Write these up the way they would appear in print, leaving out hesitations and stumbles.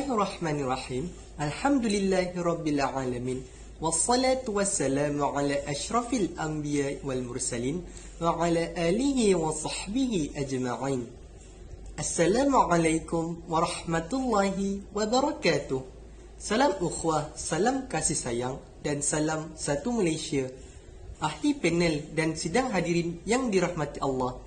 Bismillahirrahmanirrahim. Alhamdulillahirabbil alamin. Wassalatu wassalamu ala asyrafil anbiya wal mursalin wa ala alihi wa sahbihi ajma'in. Assalamualaikum warahmatullahi wabarakatuh. Salam ukhwah, salam kasih sayang dan salam satu Malaysia. Ahli panel dan sidang hadirin yang dirahmati Allah.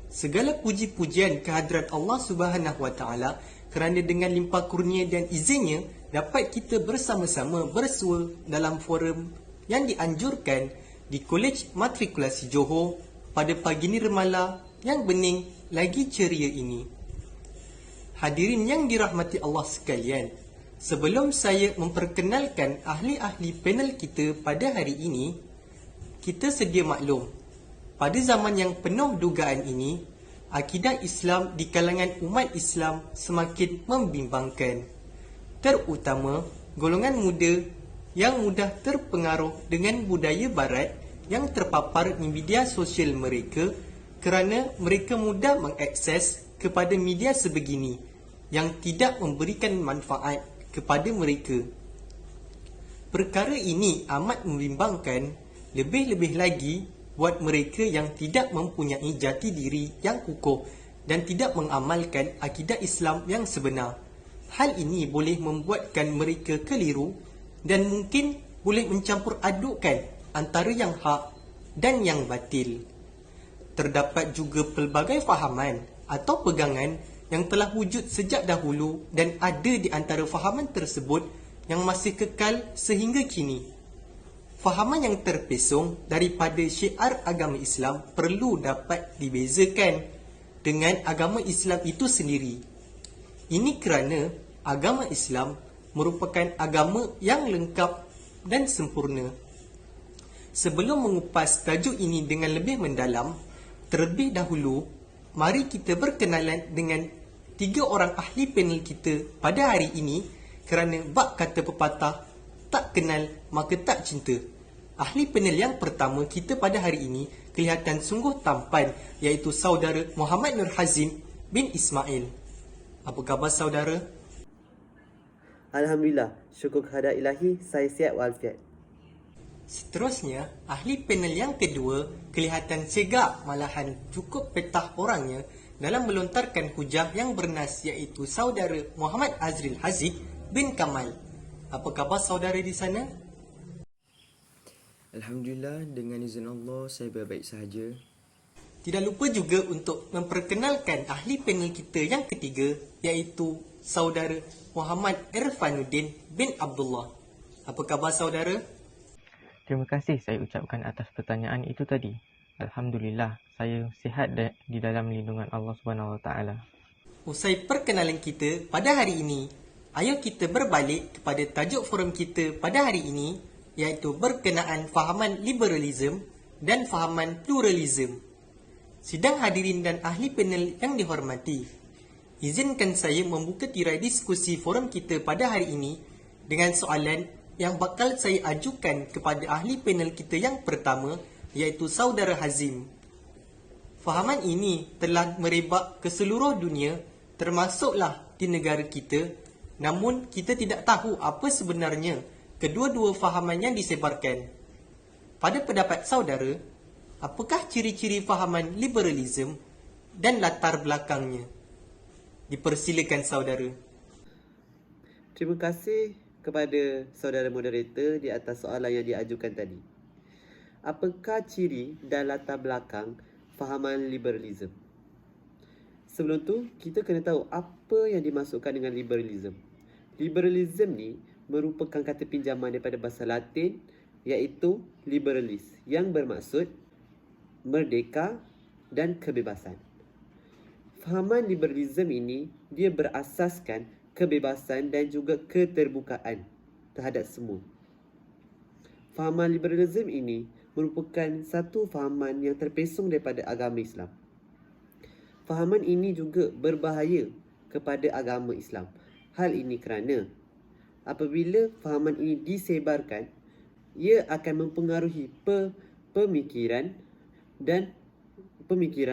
Segala puji-pujian kehadrat Allah Subhanahu wa taala kerana dengan limpah kurnia dan izinnya dapat kita bersama-sama bersua dalam forum yang dianjurkan di Kolej Matrikulasi Johor pada pagi nirmala yang bening lagi ceria ini. Hadirin yang dirahmati Allah sekalian, sebelum saya memperkenalkan ahli-ahli panel kita pada hari ini, kita sedia maklum, pada zaman yang penuh dugaan ini, akidah Islam di kalangan umat Islam semakin membimbangkan. Terutama golongan muda yang mudah terpengaruh dengan budaya barat yang terpapar di media sosial mereka kerana mereka mudah mengakses kepada media sebegini yang tidak memberikan manfaat kepada mereka. Perkara ini amat membimbangkan, lebih-lebih lagi buat mereka yang tidak mempunyai jati diri yang kukuh dan tidak mengamalkan akidah Islam yang sebenar. Hal ini boleh membuatkan mereka keliru dan mungkin boleh mencampur adukkan antara yang hak dan yang batil. Terdapat juga pelbagai fahaman atau pegangan yang telah wujud sejak dahulu dan ada di antara fahaman tersebut yang masih kekal sehingga kini. Fahaman yang terpesong daripada syiar agama Islam perlu dapat dibezakan dengan agama Islam itu sendiri. Ini kerana agama Islam merupakan agama yang lengkap dan sempurna. Sebelum mengupas tajuk ini dengan lebih mendalam, terlebih dahulu, mari kita berkenalan dengan 3 orang ahli panel kita pada hari ini kerana bab kata pepatah, tak kenal maka tak cinta. Ahli panel yang pertama kita pada hari ini kelihatan sungguh tampan, iaitu saudara Muhammad Nur Hazim bin Ismail. Apa khabar saudara? Alhamdulillah, syukur kehadrat ilahi, saya sihat walafiat. Seterusnya, ahli panel yang kedua kelihatan segak, malahan cukup petah orangnya dalam melontarkan hujah yang bernas, iaitu saudara Muhammad Azril Haziq bin Kamal. Apa khabar saudara di sana? Alhamdulillah, dengan izin Allah saya baik-baik sahaja. Tidak lupa juga untuk memperkenalkan ahli panel kita yang ketiga, iaitu saudara Muhammad Irfanuddin bin Abdullah. Apa khabar saudara? Terima kasih saya ucapkan atas pertanyaan itu tadi. Alhamdulillah, saya sihat di dalam lindungan Allah Subhanahu Wa Taala. Usai perkenalan kita pada hari ini, ayo kita berbalik kepada tajuk forum kita pada hari ini, iaitu berkenaan fahaman liberalism dan fahaman pluralism. Sidang hadirin dan ahli panel yang dihormati, izinkan saya membuka tirai diskusi forum kita pada hari ini dengan soalan yang bakal saya ajukan kepada ahli panel kita yang pertama, iaitu saudara Hazim. Fahaman ini telah merebak ke seluruh dunia, termasuklah di negara kita, namun kita tidak tahu apa sebenarnya kedua-dua fahaman yang disebarkan. Pada pendapat saudara, apakah ciri-ciri fahaman liberalism dan latar belakangnya? Dipersilakan saudara. Terima kasih kepada saudara moderator di atas soalan yang diajukan tadi. Apakah ciri dan latar belakang fahaman liberalism? Sebelum tu, kita kena tahu apa yang dimaksudkan dengan liberalism. Liberalism ni merupakan kata pinjaman daripada bahasa Latin, iaitu liberalis, yang bermaksud merdeka dan kebebasan. Fahaman liberalism ini dia berasaskan kebebasan dan juga keterbukaan terhadap semua. Fahaman liberalism ini merupakan satu fahaman yang terpesong daripada agama Islam. Fahaman ini juga berbahaya kepada agama Islam. Hal ini kerana apabila fahaman ini disebarkan, ia akan mempengaruhi pemikiran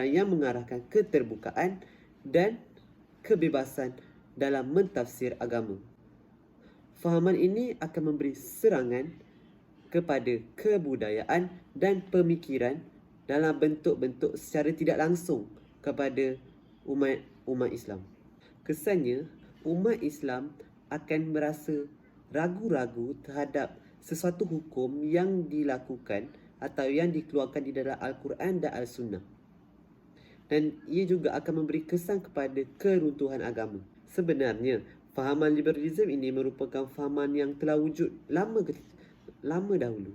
yang mengarahkan keterbukaan dan kebebasan dalam mentafsir agama. fahaman ini akan memberi serangan kepada kebudayaan dan pemikiran dalam bentuk-bentuk secara tidak langsung kepada umat Islam. Kesannya, umat Islam akan merasa ragu-ragu terhadap sesuatu hukum yang dilakukan atau yang dikeluarkan di dalam Al-Quran dan Al-Sunnah. Dan ia juga akan memberi kesan kepada keruntuhan agama. Sebenarnya, fahaman liberalism ini merupakan fahaman yang telah wujud lama dahulu.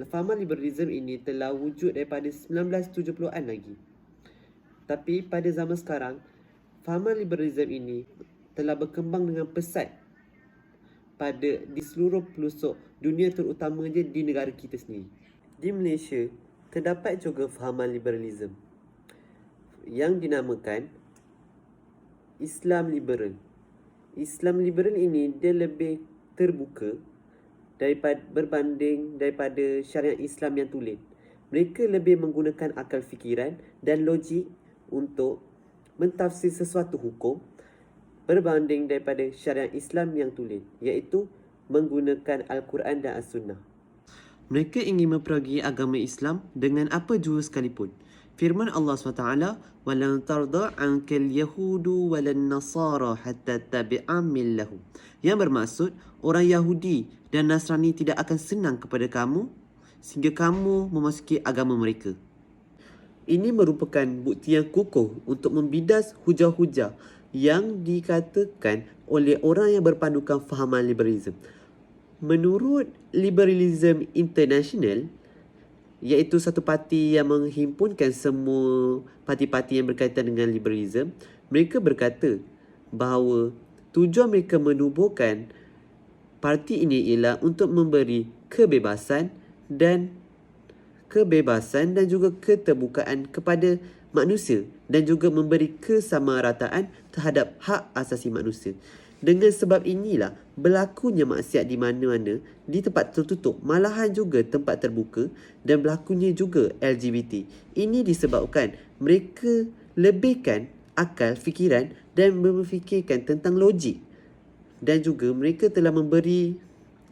Fahaman liberalism ini telah wujud daripada 1970-an lagi. Tapi pada zaman sekarang, fahaman liberalism ini telah berkembang dengan pesat di seluruh pelosok dunia, terutamanya di negara kita sendiri. Di Malaysia, terdapat juga fahaman liberalism yang dinamakan Islam liberal. Islam liberal ini dia lebih terbuka berbanding daripada syariat Islam yang tulen. Mereka lebih menggunakan akal fikiran dan logik untuk mentafsir sesuatu hukum berbanding daripada syariat Islam yang tulen, iaitu menggunakan Al-Quran dan As-Sunnah. Mereka ingin memperogi agama Islam dengan apa jua sekalipun. Firman Allah SWT, وَلَنْ تَرْضَ عَنْكَ الْيَهُودُ وَلَنْ نَصَارَ حَتَّى تَّبِعَ مِلَّهُمْ. Yang bermaksud, orang Yahudi dan Nasrani tidak akan senang kepada kamu sehingga kamu memasuki agama mereka. Ini merupakan bukti yang kukuh untuk membidas hujah-hujah yang dikatakan oleh orang yang berpandukan fahaman liberalism. Menurut Liberalism International, iaitu satu parti yang menghimpunkan semua parti-parti yang berkaitan dengan liberalism, mereka berkata bahawa tujuan mereka menubuhkan parti ini ialah untuk memberi kebebasan dan juga keterbukaan kepada manusia dan juga memberi kesamarataan terhadap hak asasi manusia. Dengan sebab inilah berlakunya maksiat di mana-mana, di tempat tertutup, malahan juga tempat terbuka, dan berlakunya juga LGBT. Ini disebabkan mereka lebihkan akal fikiran dan memfikirkan tentang logik. Dan juga mereka telah memberi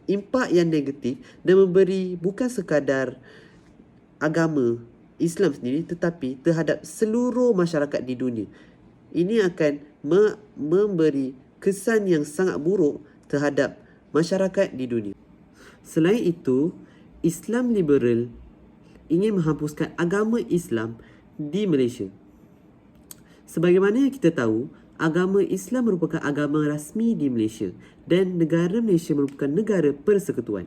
impak yang negatif dan memberi bukan sekadar agama Islam sendiri tetapi terhadap seluruh masyarakat di dunia. Ini akan memberi kesan yang sangat buruk terhadap masyarakat di dunia. Selain itu, Islam liberal ingin menghapuskan agama Islam di Malaysia. Sebagaimana yang kita tahu, agama Islam merupakan agama rasmi di Malaysia dan negara Malaysia merupakan negara persekutuan.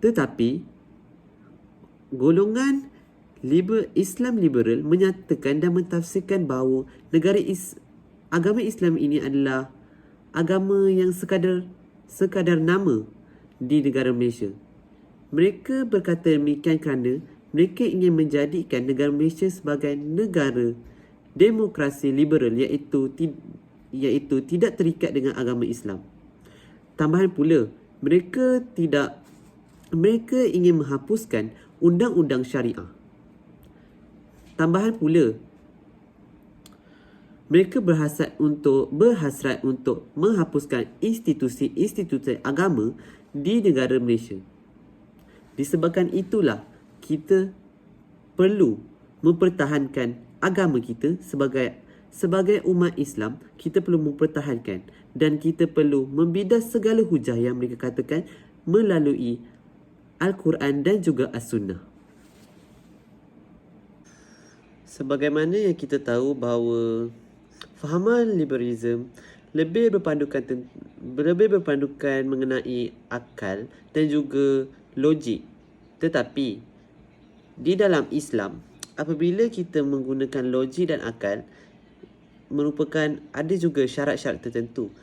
Tetapi, golongan Islam liberal menyatakan dan mentafsirkan bahawa agama Islam ini adalah agama yang sekadar nama di negara Malaysia. Mereka berkata demikian kerana mereka ingin menjadikan negara Malaysia sebagai negara demokrasi liberal iaitu tidak terikat dengan agama Islam. Tambahan pula, mereka ingin menghapuskan undang-undang syariah. Tambahan pula, mereka berhasrat untuk menghapuskan institusi-institusi agama di negara Malaysia. Disebabkan itulah kita perlu mempertahankan agama kita sebagai umat Islam. Kita perlu mempertahankan dan kita perlu membidas segala hujah yang mereka katakan melalui Al-Quran dan juga As-Sunnah. Sebagaimana yang kita tahu bahawa fahaman liberalism lebih berpandukan mengenai akal dan juga logik. Tetapi di dalam Islam, apabila kita menggunakan logik dan akal, merupakan ada juga syarat-syarat tertentu,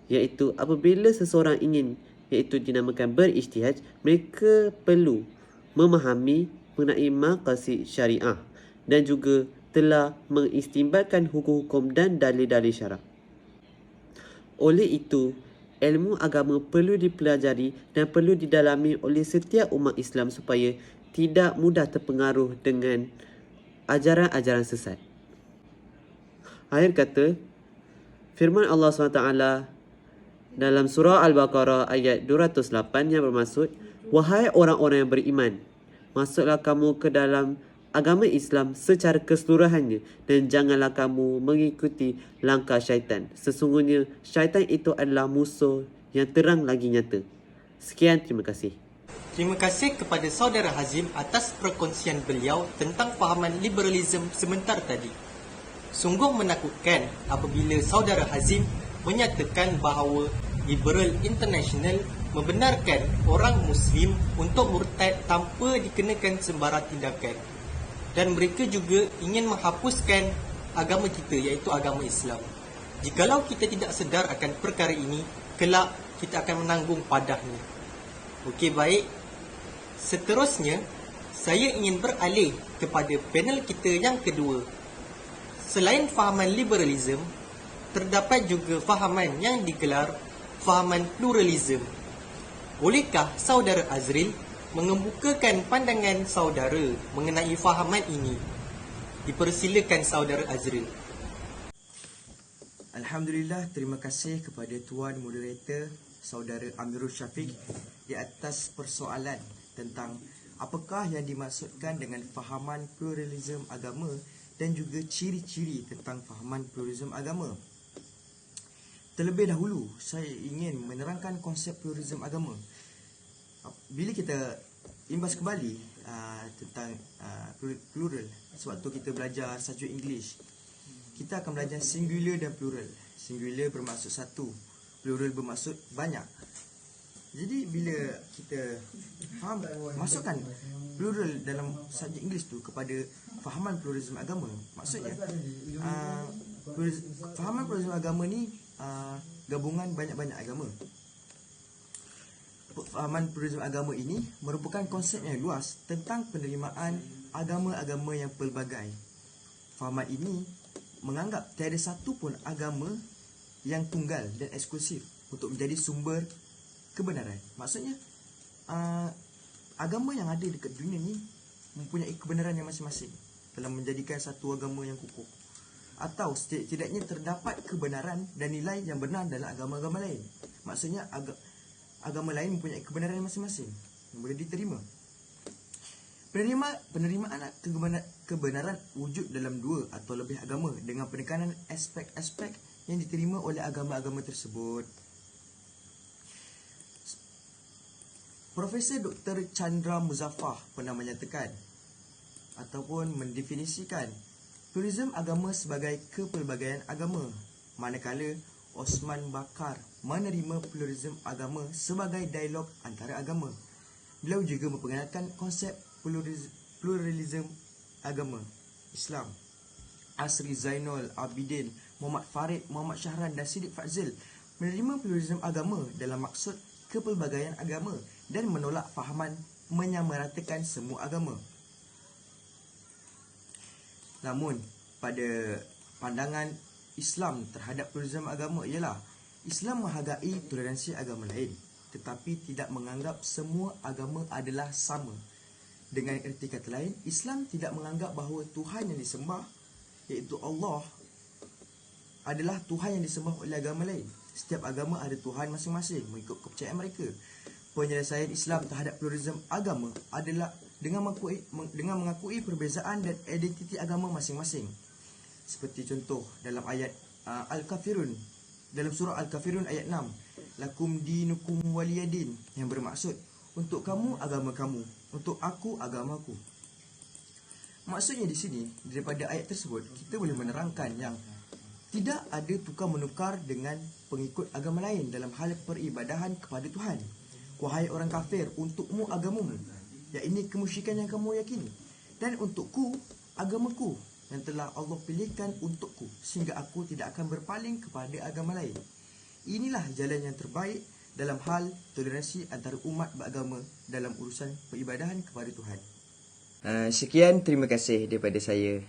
iaitu apabila seseorang ingin dinamakan berijtihad, mereka perlu memahami mengenai maqasid syariah dan juga telah mengistimbatkan hukum-hukum dan dalil-dalil syarak. Oleh itu, ilmu agama perlu dipelajari dan perlu didalami oleh setiap umat Islam supaya tidak mudah terpengaruh dengan ajaran-ajaran sesat. Akhir kata, firman Allah SWT dalam surah Al-Baqarah ayat 208 yang bermaksud, wahai orang-orang yang beriman, masuklah kamu ke dalam agama Islam secara keseluruhannya dan janganlah kamu mengikuti langkah syaitan. Sesungguhnya syaitan itu adalah musuh yang terang lagi nyata. Sekian, terima kasih. Terima kasih kepada saudara Hazim atas perkongsian beliau tentang fahaman liberalism sebentar tadi. Sungguh menakutkan apabila saudara Hazim menyatakan bahawa Liberal International membenarkan orang Muslim untuk murtad tanpa dikenakan sembarang tindakan. Dan mereka juga ingin menghapuskan agama kita, iaitu agama Islam. Jikalau kita tidak sedar akan perkara ini, kelak kita akan menanggung padahnya. Okey, baik. Seterusnya, saya ingin beralih kepada panel kita yang kedua. Selain fahaman liberalism, terdapat juga fahaman yang digelar fahaman pluralism. Bolehkah saudara Azril mengemukakan pandangan saudara mengenai fahaman ini? Dipersilakan saudara Azril. Alhamdulillah, terima kasih kepada Tuan Moderator Saudara Amirul Syafiq di atas persoalan tentang apakah yang dimaksudkan dengan fahaman pluralism agama dan juga ciri-ciri tentang fahaman pluralism agama. Terlebih dahulu, saya ingin menerangkan konsep pluralism agama. Bila kita imbas kembali tentang plural, sewaktu kita belajar subjek English, kita akan belajar singular dan plural. Singular bermaksud satu, plural bermaksud banyak. Jadi bila kita faham, masukkan plural dalam subjek English tu kepada fahaman pluralism agama, maksudnya fahaman pluralism agama ni gabungan banyak-banyak agama. Fahaman pluralism agama ini merupakan konsep yang luas tentang penerimaan agama-agama yang pelbagai. Fahaman ini menganggap tiada satu pun agama yang tunggal dan eksklusif untuk menjadi sumber kebenaran. Maksudnya agama yang ada dekat dunia ni mempunyai kebenaran yang masing-masing dalam menjadikan satu agama yang kukuh. Atau setidaknya terdapat kebenaran dan nilai yang benar dalam agama-agama lain. Maksudnya agama lain mempunyai kebenaran yang masing-masing yang boleh diterima. Penerimaan kebenaran wujud dalam dua atau lebih agama dengan penekanan aspek-aspek yang diterima oleh agama-agama tersebut. Profesor Dr. Chandra Muzaffar pernah menyatakan ataupun mendefinisikan pluralism agama sebagai kepelbagaian agama, manakala Osman Bakar menerima pluralism agama sebagai dialog antara agama. Beliau juga memperkenalkan konsep pluralism agama Islam. Asri Zainul Abidin, Muhammad Farid, Muhammad Syahran dan Siddiq Fazil menerima pluralism agama dalam maksud kepelbagaian agama dan menolak fahaman menyamaratakan semua agama. Namun, pada pandangan Islam terhadap pluralism agama ialah Islam menghargai toleransi agama lain, tetapi tidak menganggap semua agama adalah sama. Dengan erti kata lain, Islam tidak menganggap bahawa Tuhan yang disembah, iaitu Allah, adalah Tuhan yang disembah oleh agama lain. Setiap agama ada Tuhan masing-masing mengikut kepercayaan mereka. Penyelesaian Islam terhadap pluralism agama adalah dengan mengakui perbezaan dan identiti agama masing-masing. Seperti contoh dalam ayat Al-Kafirun, dalam surah Al-Kafirun ayat 6, lakum dinukum waliyadin, yang bermaksud untuk kamu agama kamu, untuk aku agamaku. Maksudnya di sini daripada ayat tersebut kita boleh menerangkan yang tidak ada tukar menukar dengan pengikut agama lain dalam hal peribadahan kepada Tuhan. Wahai orang kafir, untukmu agamamu, yang ini kemusyrikan yang kamu yakini, dan untukku agamaku yang telah Allah pilihkan untukku, sehingga aku tidak akan berpaling kepada agama lain. Inilah jalan yang terbaik dalam hal toleransi antara umat beragama dalam urusan peribadahan kepada Tuhan. Sekian, terima kasih daripada saya.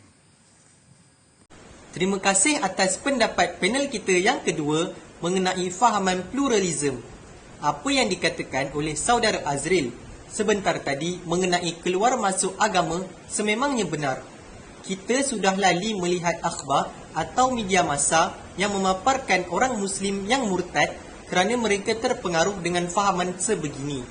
Terima kasih atas pendapat panel kita yang kedua mengenai fahaman pluralism. Apa yang dikatakan oleh saudara Azril sebentar tadi mengenai keluar masuk agama sememangnya benar. Kita sudah lali melihat akhbar atau media massa yang memaparkan orang Muslim yang murtad kerana mereka terpengaruh dengan fahaman sebegini.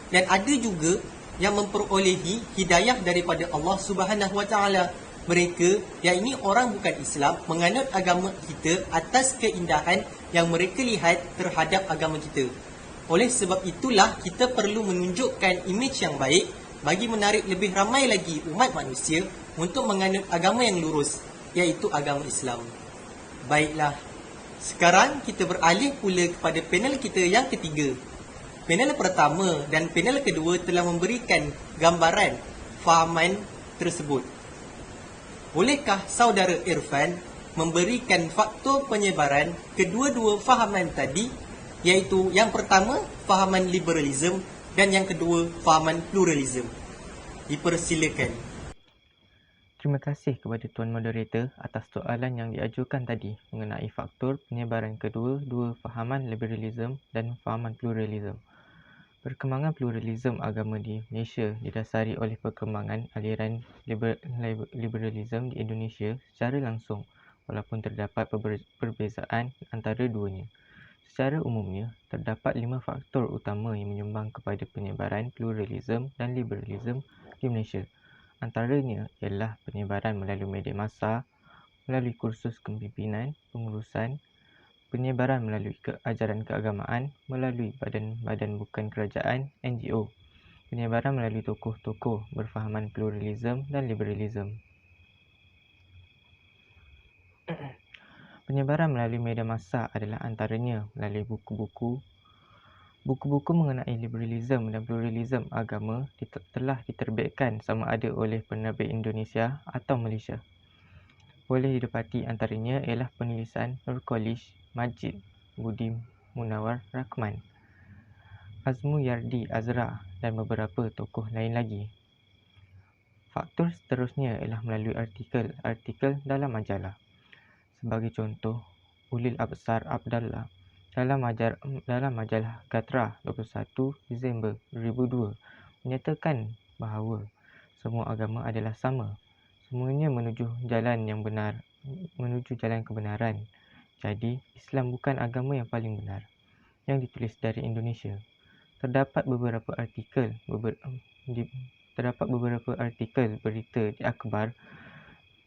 Dan ada juga yang memperolehi hidayah daripada Allah Subhanahu Wa Taala. Mereka, yang ini orang bukan Islam, menganut agama kita atas keindahan yang mereka lihat terhadap agama kita. Oleh sebab itulah kita perlu menunjukkan imej yang baik bagi menarik lebih ramai lagi umat manusia untuk menganut agama yang lurus, iaitu agama Islam. Baiklah, sekarang kita beralih pula kepada panel kita yang ketiga. Panel pertama dan panel kedua telah memberikan gambaran fahaman tersebut. Bolehkah saudara Irfan memberikan faktor penyebaran kedua-dua fahaman tadi, iaitu yang pertama fahaman liberalism dan yang kedua fahaman pluralism? Dipersilakan. Terima kasih kepada Tuan Moderator atas soalan yang diajukan tadi mengenai faktor penyebaran kedua-dua fahaman liberalism dan fahaman pluralism. Perkembangan pluralism agama di Malaysia didasari oleh perkembangan aliran liberalism di Indonesia secara langsung, walaupun terdapat perbezaan antara duanya. Secara umumnya, terdapat 5 faktor utama yang menyumbang kepada penyebaran pluralism dan liberalism di Malaysia. Antaranya ialah penyebaran melalui media massa, melalui kursus kepimpinan, pengurusan, penyebaran melalui ajaran keagamaan, melalui badan-badan bukan kerajaan, NGO, penyebaran melalui tokoh-tokoh berfahaman pluralism dan liberalism. Penyebaran melalui media massa adalah antaranya melalui buku-buku. Buku-buku mengenai liberalism dan pluralism agama telah diterbitkan sama ada oleh penerbit Indonesia atau Malaysia. Boleh didapati antaranya ialah penulisan Nurkolish, Majid, Budi Munawar Rahman, Azmu Yardi Azra dan beberapa tokoh lain lagi. Faktor seterusnya ialah melalui artikel dalam majalah. Sebagai contoh, Ulil Absar Abdallah dalam majalah Gatra 21 Disember 2002 menyatakan bahawa semua agama adalah sama. Semuanya menuju jalan kebenaran. Jadi, Islam bukan agama yang paling benar. Yang ditulis dari Indonesia. Terdapat beberapa artikel berita di akhbar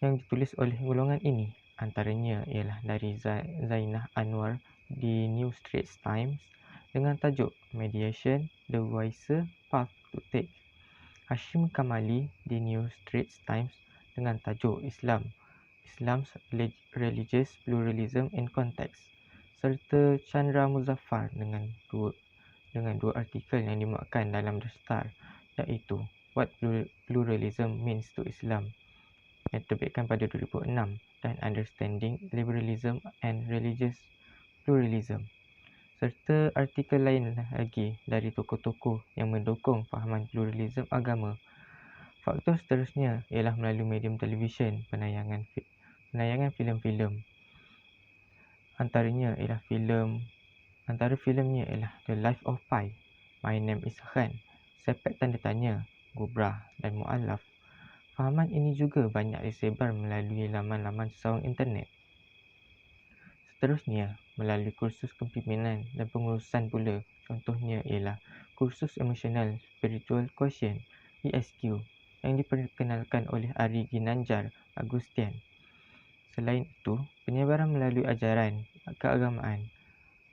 yang ditulis oleh golongan ini. Antaranya ialah dari Zainah Anwar di New Straits Times dengan tajuk Mediation, The Wiser Path to Take. Hashim Kamali di New Straits Times dengan tajuk Islam's Religious Pluralism in Context, serta Chandra Muzaffar dengan dua artikel yang dimuatkan dalam The Star, iaitu What Pluralism Means to Islam yang terbitkan pada 2006 dan Understanding Liberalism and Religious Pluralism, serta artikel lain lagi dari tokoh-tokoh yang mendukung fahaman pluralism agama. Faktor seterusnya ialah melalui medium televisyen, penayangan filem-filem. Antara filmnya ialah The Life of Pi, My Name is Khan, Sepet Tanda Tanya, Gubra dan Mu'allaf. Fahaman ini juga banyak disebar melalui laman-laman sawang internet. Seterusnya, melalui kursus kepimpinan dan pengurusan pula. Contohnya ialah kursus emosional spiritual quotient ESQ yang diperkenalkan oleh Ari Ginanjar Agustian. Selain itu, penyebaran melalui ajaran keagamaan.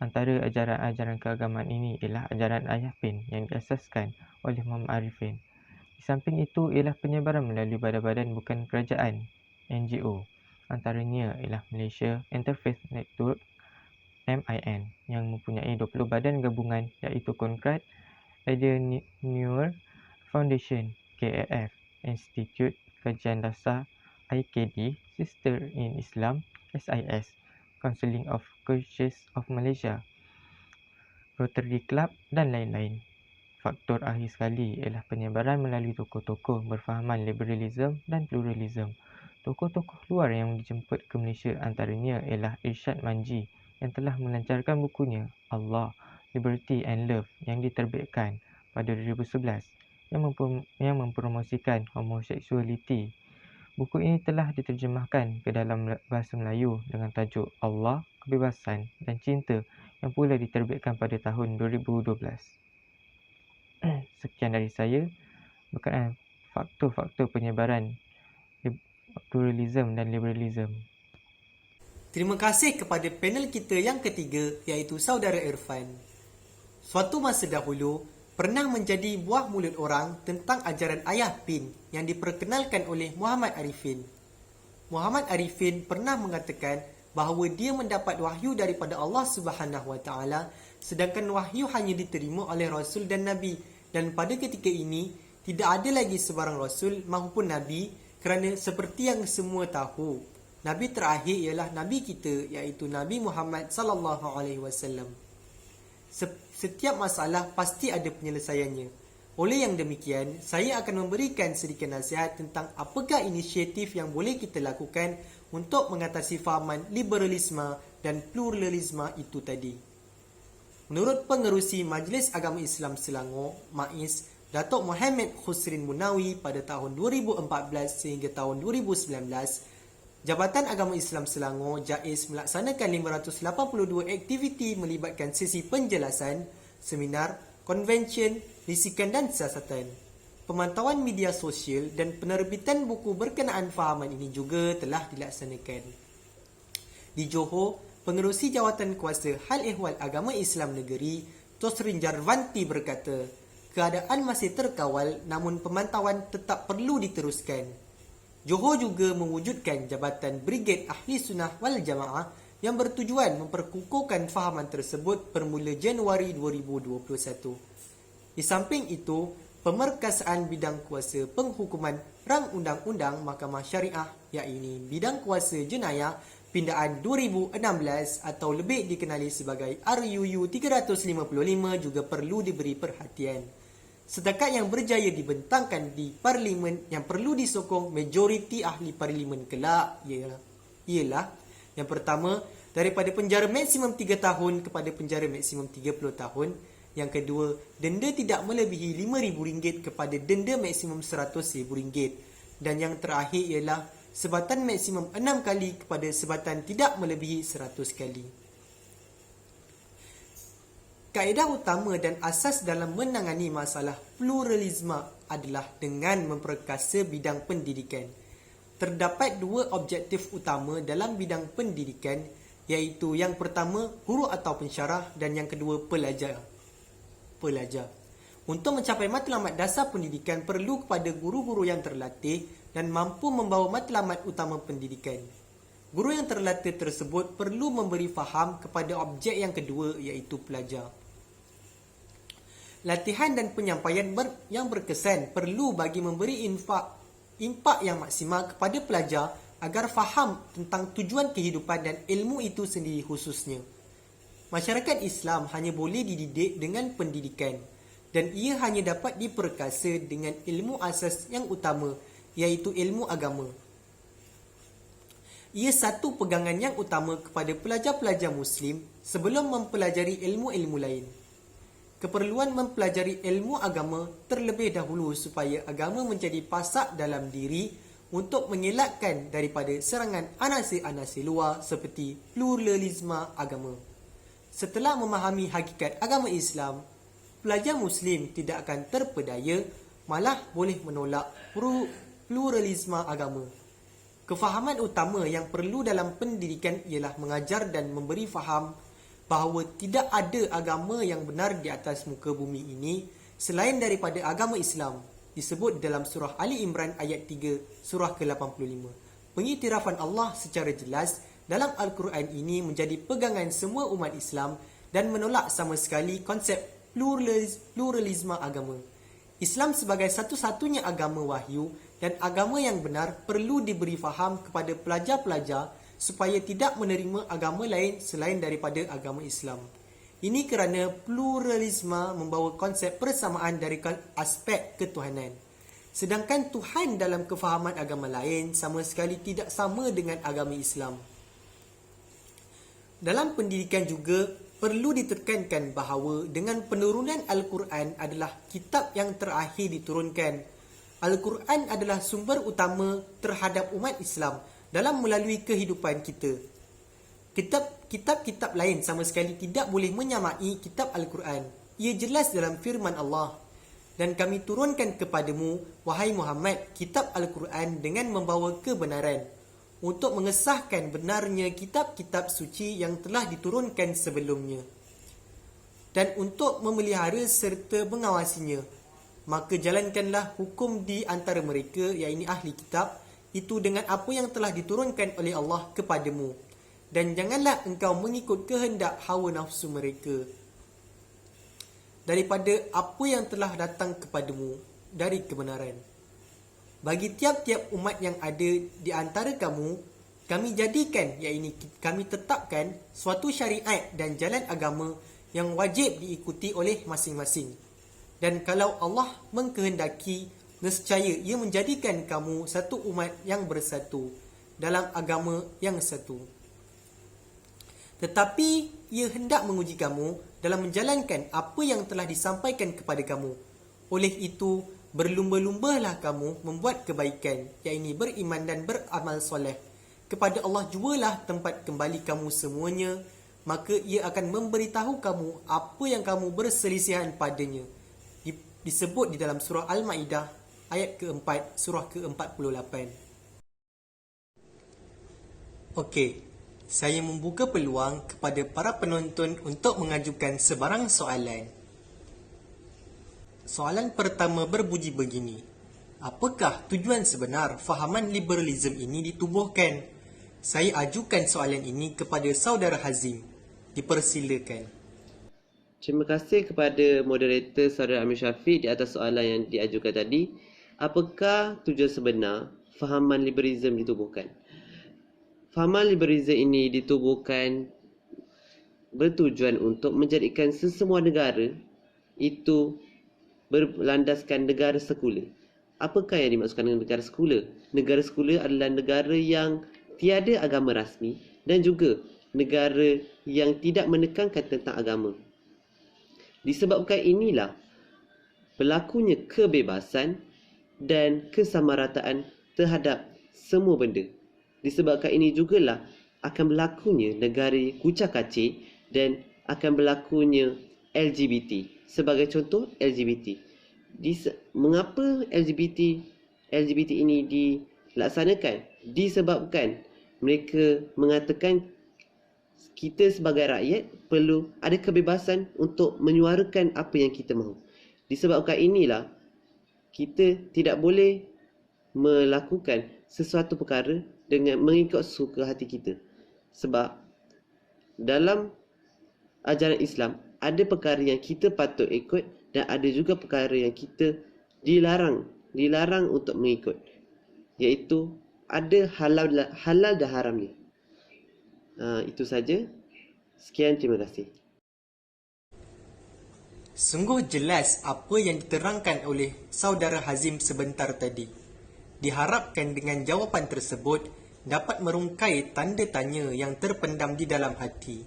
Antara ajaran-ajaran keagamaan ini ialah ajaran Ayah Pin yang diasaskan oleh Muhammad Arifin. Di samping itu ialah penyebaran melalui badan-badan bukan kerajaan, NGO. Antaranya ialah Malaysia Interfaith Network, MIN, yang mempunyai 20 badan gabungan iaitu Konkrat, Edeneuer Foundation, KAF, Institute Kajian Dasar, IKD, Sister in Islam, SIS, Counseling of Churches of Malaysia, Rotary Club dan lain-lain. Faktor akhir sekali ialah penyebaran melalui tokoh-tokoh berfahaman liberalism dan pluralism. Tokoh-tokoh luar yang dijemput ke Malaysia antaranya ialah Irsyad Manji yang telah melancarkan bukunya Allah, Liberty and Love yang diterbitkan pada 2011 yang mempromosikan homoseksualiti. Buku ini telah diterjemahkan ke dalam bahasa Melayu dengan tajuk Allah, Kebebasan dan Cinta yang pula diterbitkan pada tahun 2012. Sekian dari saya berkenaan faktor-faktor penyebaran pluralism dan liberalism. Terima kasih kepada panel kita yang ketiga, iaitu Saudara Irfan. Suatu masa dahulu, pernah menjadi buah mulut orang tentang ajaran Ayah Pin yang diperkenalkan oleh Muhammad Arifin. Muhammad Arifin pernah mengatakan bahawa dia mendapat wahyu daripada Allah Subhanahu Wa Taala, sedangkan wahyu hanya diterima oleh Rasul dan Nabi, dan pada ketika ini tidak ada lagi sebarang Rasul maupun Nabi, kerana seperti yang semua tahu, Nabi terakhir ialah Nabi kita, iaitu Nabi Muhammad sallallahu alaihi wasallam. Setiap masalah pasti ada penyelesaiannya. Oleh yang demikian, saya akan memberikan sedikit nasihat tentang apakah inisiatif yang boleh kita lakukan untuk mengatasi fahaman liberalisme dan pluralisme itu tadi. Menurut pengerusi Majlis Agama Islam Selangor, MAIS, Datuk Muhammad Khusrin Munawi pada tahun 2014 sehingga tahun 2019, Jabatan Agama Islam Selangor JAIS melaksanakan 582 aktiviti melibatkan sesi penjelasan, seminar, konvensyen, lisikan dan siasatan. Pemantauan media sosial dan penerbitan buku berkenaan fahaman ini juga telah dilaksanakan. Di Johor, Pengerusi Jawatan Kuasa Hal Ehwal Agama Islam Negeri, Tosrin Jarvanti berkata, keadaan masih terkawal namun pemantauan tetap perlu diteruskan. Johor juga mewujudkan Jabatan Brigade Ahli Sunnah wal Jamaah yang bertujuan memperkukuhkan fahaman tersebut bermula Januari 2021. Di samping itu, pemerkasaan bidang kuasa penghukuman rang undang-undang Mahkamah Syariah, iaitu bidang kuasa jenayah pindaan 2016 atau lebih dikenali sebagai RUU 355 juga perlu diberi perhatian. Setakat yang berjaya dibentangkan di Parlimen, yang perlu disokong majoriti ahli Parlimen kelak ialah yang pertama, daripada penjara maksimum 3 tahun kepada penjara maksimum 30 tahun. Yang kedua, denda tidak melebihi RM5,000 kepada denda maksimum RM100,000. Dan yang terakhir ialah sebatan maksimum 6 kali kepada sebatan tidak melebihi 100 kali. Kaedah utama dan asas dalam menangani masalah pluralisme adalah dengan memperkasa bidang pendidikan. Terdapat dua objektif utama dalam bidang pendidikan, iaitu yang pertama guru atau pensyarah dan yang kedua pelajar. Untuk mencapai matlamat dasar pendidikan perlu kepada guru-guru yang terlatih dan mampu membawa matlamat utama pendidikan. Guru yang terlatih tersebut perlu memberi faham kepada objek yang kedua, iaitu pelajar. Latihan dan penyampaian yang berkesan perlu bagi memberi impak yang maksimal kepada pelajar agar faham tentang tujuan kehidupan dan ilmu itu sendiri khususnya. Masyarakat Islam hanya boleh dididik dengan pendidikan dan ia hanya dapat diperkasa dengan ilmu asas yang utama, iaitu ilmu agama. Ia satu pegangan yang utama kepada pelajar-pelajar Muslim sebelum mempelajari ilmu-ilmu lain. Keperluan mempelajari ilmu agama terlebih dahulu supaya agama menjadi pasak dalam diri untuk mengelakkan daripada serangan anasir-anasir luar seperti pluralisme agama. Setelah memahami hakikat agama Islam, pelajar Muslim tidak akan terpedaya, malah boleh menolak pluralisme agama. Kefahaman utama yang perlu dalam pendidikan ialah mengajar dan memberi faham bahawa tidak ada agama yang benar di atas muka bumi ini selain daripada agama Islam, disebut dalam surah Ali Imran ayat 3 surah ke-85. Pengiktirafan Allah secara jelas dalam Al-Quran ini menjadi pegangan semua umat Islam dan menolak sama sekali konsep pluralisme agama. Islam sebagai satu-satunya agama wahyu dan agama yang benar perlu diberi faham kepada pelajar-pelajar supaya tidak menerima agama lain selain daripada agama Islam. Ini kerana pluralisme membawa konsep persamaan dari aspek ketuhanan. Sedangkan Tuhan dalam kefahaman agama lain sama sekali tidak sama dengan agama Islam. Dalam pendidikan juga perlu ditekankan bahawa dengan penurunan Al-Quran adalah kitab yang terakhir diturunkan. Al-Quran adalah sumber utama terhadap umat Islam dalam melalui kehidupan kita. Kitab-kitab lain sama sekali tidak boleh menyamai kitab Al-Quran. Ia jelas dalam firman Allah. Dan kami turunkan kepadamu, wahai Muhammad, kitab Al-Quran dengan membawa kebenaran, untuk mengesahkan benarnya kitab-kitab suci yang telah diturunkan sebelumnya, dan untuk memelihara serta mengawasinya. Maka jalankanlah hukum di antara mereka, iaitu ahli kitab, itu dengan apa yang telah diturunkan oleh Allah kepadamu. Dan janganlah engkau mengikut kehendak hawa nafsu mereka daripada apa yang telah datang kepadamu dari kebenaran. Bagi tiap-tiap umat yang ada di antara kamu, kami jadikan, iaitu kami tetapkan suatu syariat dan jalan agama yang wajib diikuti oleh masing-masing. Dan kalau Allah mengkehendaki, nescaya Ia menjadikan kamu satu umat yang bersatu dalam agama yang satu. Tetapi Ia hendak menguji kamu dalam menjalankan apa yang telah disampaikan kepada kamu. Oleh itu, berlumba-lumbalah kamu membuat kebaikan, iaitu beriman dan beramal soleh. Kepada Allah jualah tempat kembali kamu semuanya, maka Ia akan memberitahu kamu apa yang kamu berselisihan padanya. Disebut di dalam surah Al-Ma'idah ayat keempat, surah ke-48. Okey, saya membuka peluang kepada para penonton untuk mengajukan sebarang soalan. Soalan pertama berbunyi begini: apakah tujuan sebenar fahaman liberalism ini ditubuhkan? Saya ajukan soalan ini kepada saudara Hazim. Dipersilakan. Terima kasih kepada moderator Saudara Amir Syafiq di atas soalan yang diajukan tadi. Apakah tujuan sebenar fahaman liberalism ditubuhkan? Fahaman liberalism ini ditubuhkan bertujuan untuk menjadikan sesemua negara itu berlandaskan negara sekular. Apakah yang dimaksudkan dengan negara sekular? Negara sekular adalah negara yang tiada agama rasmi dan juga negara yang tidak menekankan tentang agama. Disebabkan inilah berlakunya kebebasan dan kesamarataan terhadap semua benda. Disebabkan ini jugalah akan berlakunya negara kucak-kacir dan akan berlakunya LGBT. Sebagai contoh, LGBT. Mengapa LGBT ini dilaksanakan? Disebabkan mereka mengatakan kita sebagai rakyat perlu ada kebebasan untuk menyuarakan apa yang kita mahu. Disebabkan inilah kita tidak boleh melakukan sesuatu perkara dengan mengikut suka hati kita. Sebab dalam ajaran Islam ada perkara yang kita patut ikut dan ada juga perkara yang kita dilarang untuk mengikut. Iaitu ada halal dan haramnya. Itu saja. Sekian, terima kasih. Sungguh jelas apa yang diterangkan oleh saudara Hazim sebentar tadi. Diharapkan dengan jawapan tersebut dapat merungkai tanda tanya yang terpendam di dalam hati.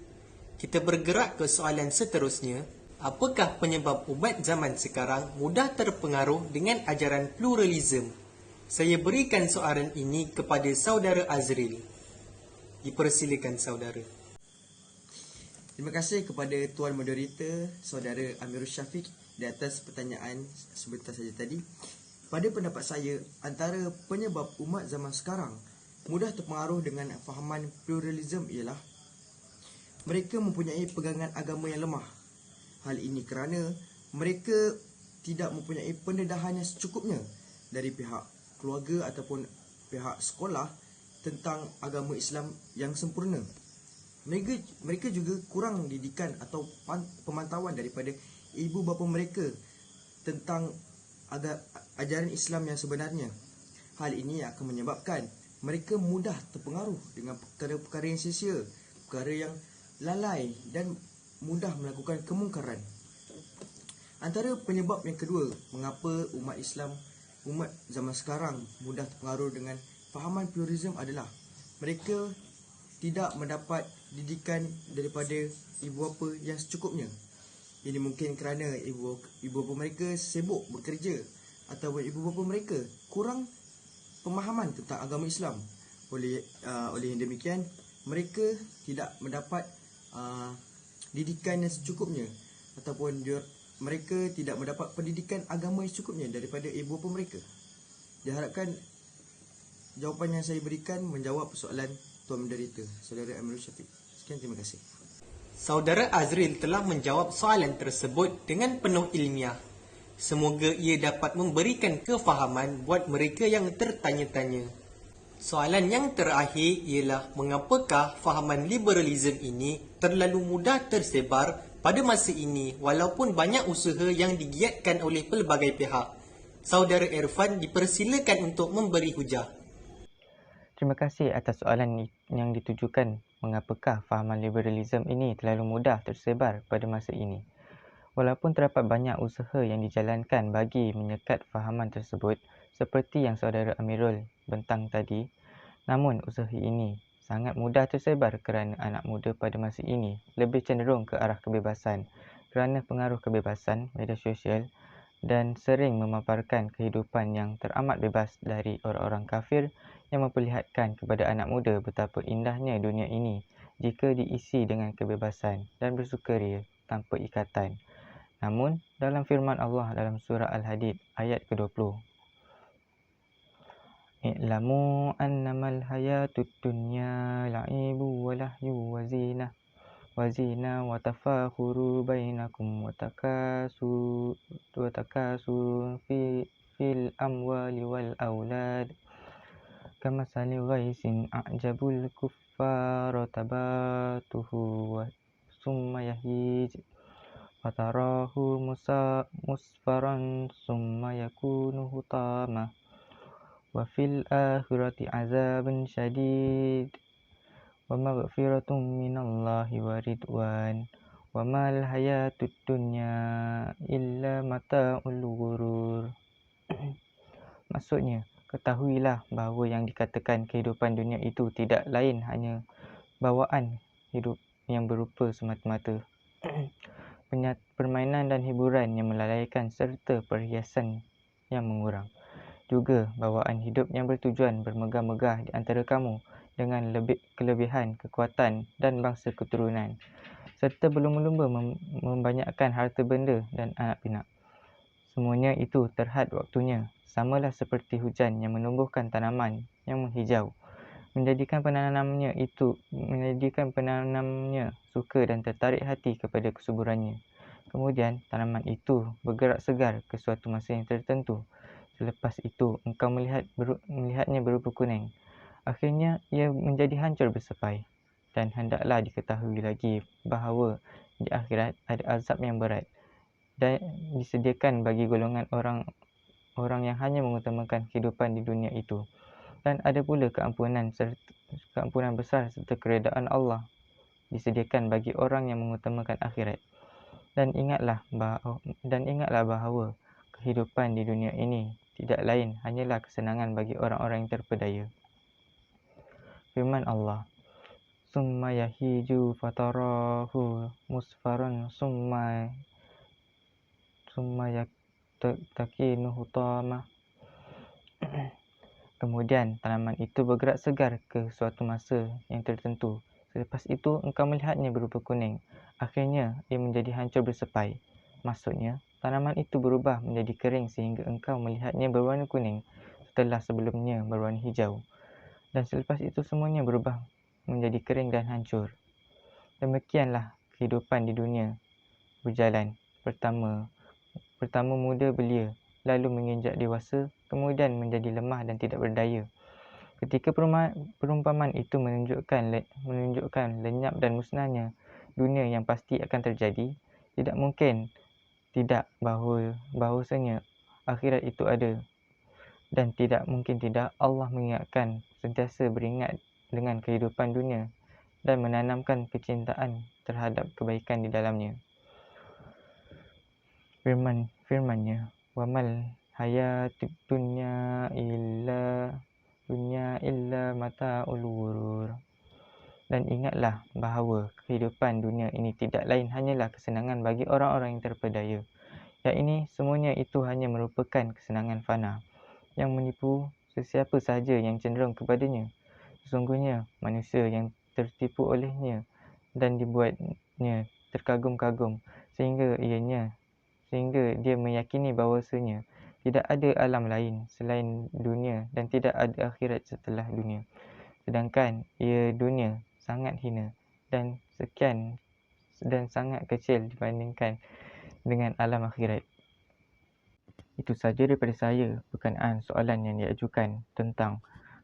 Kita bergerak ke soalan seterusnya. Apakah penyebab umat zaman sekarang mudah terpengaruh dengan ajaran pluralism? Saya berikan soalan ini kepada saudara Azril. Dipersilakan saudara. Terima kasih kepada Tuan Moderator, Saudara Amirul Syafiq di atas pertanyaan sebentar saja tadi. Pada pendapat saya, antara penyebab umat zaman sekarang mudah terpengaruh dengan fahaman pluralism ialah mereka mempunyai pegangan agama yang lemah. Hal ini kerana mereka tidak mempunyai pendedahan yang secukupnya dari pihak keluarga ataupun pihak sekolah tentang agama Islam yang sempurna. Mereka juga kurang didikan atau pemantauan daripada ibu bapa mereka tentang ajaran Islam yang sebenarnya. Hal ini akan menyebabkan mereka mudah terpengaruh dengan perkara-perkara yang sia-sia, perkara yang lalai dan mudah melakukan kemungkaran. Antara penyebab yang kedua mengapa umat zaman sekarang mudah terpengaruh dengan fahaman pluralism adalah mereka tidak mendapat didikan daripada ibu bapa yang secukupnya. Ini mungkin kerana ibu bapa mereka sibuk bekerja atau ibu bapa mereka kurang pemahaman tentang agama Islam. Oleh yang demikian, mereka tidak mendapat didikan yang secukupnya, ataupun mereka tidak mendapat pendidikan agama yang secukupnya daripada ibu bapa mereka. Diharapkan jawapan yang saya berikan menjawab soalan Tuan Menderita Saudara Amirul Syafiq. Sekian, terima kasih. Saudara Azril telah menjawab soalan tersebut dengan penuh ilmiah. Semoga ia dapat memberikan kefahaman buat mereka yang tertanya-tanya. Soalan yang terakhir ialah mengapakah fahaman liberalism ini terlalu mudah tersebar pada masa ini walaupun banyak usaha yang digiatkan oleh pelbagai pihak. Saudara Irfan dipersilakan untuk memberi hujah. Terima kasih atas soalan yang ditujukan mengapakah fahaman liberalism ini terlalu mudah tersebar pada masa ini. Walaupun terdapat banyak usaha yang dijalankan bagi menyekat fahaman tersebut seperti yang saudara Amirul bentang tadi, namun usaha ini sangat mudah tersebar kerana anak muda pada masa ini lebih cenderung ke arah kebebasan kerana pengaruh kebebasan media sosial dan sering memaparkan kehidupan yang teramat bebas dari orang-orang kafir yang memperlihatkan kepada anak muda betapa indahnya dunia ini jika diisi dengan kebebasan dan bersukaria tanpa ikatan. Namun, dalam firman Allah dalam surah Al-Hadid ayat ke-20, "I'lamu annamal hayatud dunya la'ibu wa lahyu wa zinah wa tafakhuru bainakum wa takasur fil amwali wal aulad kamasali ghaisin a'jabul kuffara tabatuhu wa summa yahij fatarahu musfaran summa yakunu hutama wa fil akhirati azabun syadid wa maghfiratun minallahi wa ridwan wa mal hayatud dunya illa mata'ul ghurur." Maksudnya, ketahuilah bahawa yang dikatakan kehidupan dunia itu tidak lain hanya bawaan hidup yang berupa semata-mata permainan dan hiburan yang melalaikan serta perhiasan yang mengurang. Juga bawaan hidup yang bertujuan bermegah-megah di antara kamu dengan kelebihan, kekuatan dan bangsa keturunan, serta berlumba-lumba membanyakkan harta benda dan anak pinak. Semuanya itu terhad waktunya, samalah seperti hujan yang menumbuhkan tanaman yang menghijau, menjadikan penanamnya suka dan tertarik hati kepada kesuburannya. Kemudian tanaman itu bergerak segar ke suatu masa yang tertentu. Selepas itu engkau melihatnya berupa kuning. Akhirnya ia menjadi hancur bersepai. Dan hendaklah diketahui lagi bahawa di akhirat ada azab yang berat dan disediakan bagi golongan orang yang hanya mengutamakan kehidupan di dunia itu. Dan ada pula keampunan besar serta keredaan Allah disediakan bagi orang yang mengutamakan akhirat. Dan ingatlah bahawa kehidupan di dunia ini tidak lain hanyalah kesenangan bagi orang-orang yang terpedaya. Firman Allah, "Summa yahiju fatarahu musfaran summa takinu hutama." Kemudian tanaman itu bergerak segar ke suatu masa yang tertentu. Selepas itu engkau melihatnya berupa kuning. Akhirnya ia menjadi hancur bersepai. Maksudnya, tanaman itu berubah menjadi kering sehingga engkau melihatnya berwarna kuning setelah sebelumnya berwarna hijau. Dan selepas itu semuanya berubah menjadi kering dan hancur. Demikianlah kehidupan di dunia berjalan. Pertama muda belia, lalu menginjak dewasa, kemudian menjadi lemah dan tidak berdaya. Ketika perumpamaan itu menunjukkan lenyap dan musnahnya dunia yang pasti akan terjadi, tidak mungkin tidak bahawasanya akhirat itu ada. Dan tidak mungkin tidak Allah mengingatkan sentiasa beringat dengan kehidupan dunia dan menanamkan kecintaan terhadap kebaikan di dalamnya. Firman-Nya, "Wamal hayatud dunya illa mata'ul ghurur." Dan ingatlah bahawa kehidupan dunia ini tidak lain hanyalah kesenangan bagi orang-orang yang terpedaya. Yang ini semuanya itu hanya merupakan kesenangan fana yang menipu sesiapa sahaja yang cenderung kepadanya. Sesungguhnya manusia yang tertipu olehnya dan dibuatnya terkagum-kagum sehingga dia meyakini bahawasanya tidak ada alam lain selain dunia dan tidak ada akhirat setelah dunia. Sedangkan dunia sangat hina dan sangat kecil dibandingkan dengan alam akhirat. Itu sahaja daripada saya berkenaan soalan yang diajukan tentang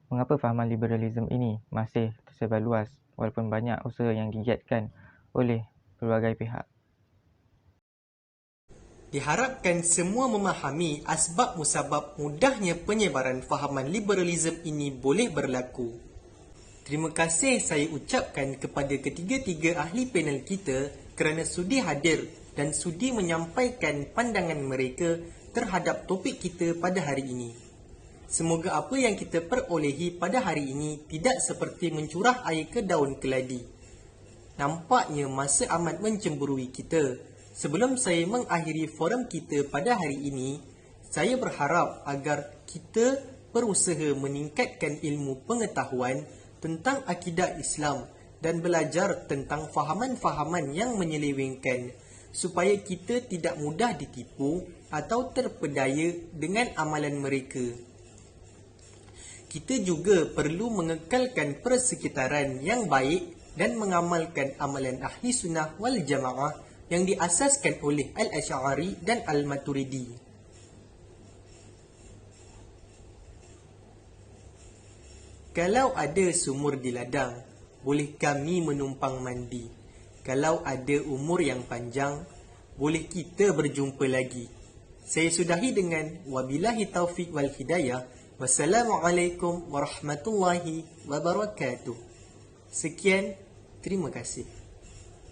mengapa fahaman liberalisme ini masih tersebar luas walaupun banyak usaha yang digiatkan oleh pelbagai pihak. Diharapkan semua memahami asbab musabab mudahnya penyebaran fahaman liberalisme ini boleh berlaku. Terima kasih saya ucapkan kepada ketiga-tiga ahli panel kita kerana sudi hadir dan sudi menyampaikan pandangan mereka terhadap topik kita pada hari ini. Semoga apa yang kita perolehi pada hari ini tidak seperti mencurah air ke daun keladi. Nampaknya masa amat mencemburui kita. Sebelum saya mengakhiri forum kita pada hari ini, saya berharap agar kita berusaha meningkatkan ilmu pengetahuan tentang akidah Islam dan belajar tentang fahaman-fahaman yang menyelewengkan supaya kita tidak mudah ditipu atau terpedaya dengan amalan mereka. Kita juga perlu mengekalkan persekitaran yang baik dan mengamalkan amalan ahli sunnah wal jamaah yang diasaskan oleh Al-Asy'ari dan Al-Maturidi. Kalau ada sumur di ladang, boleh kami menumpang mandi. Kalau ada umur yang panjang, boleh kita berjumpa lagi. Saya sudahi dengan wabillahi taufiq wal hidayah. Wassalamualaikum warahmatullahi wabarakatuh. Sekian, terima kasih.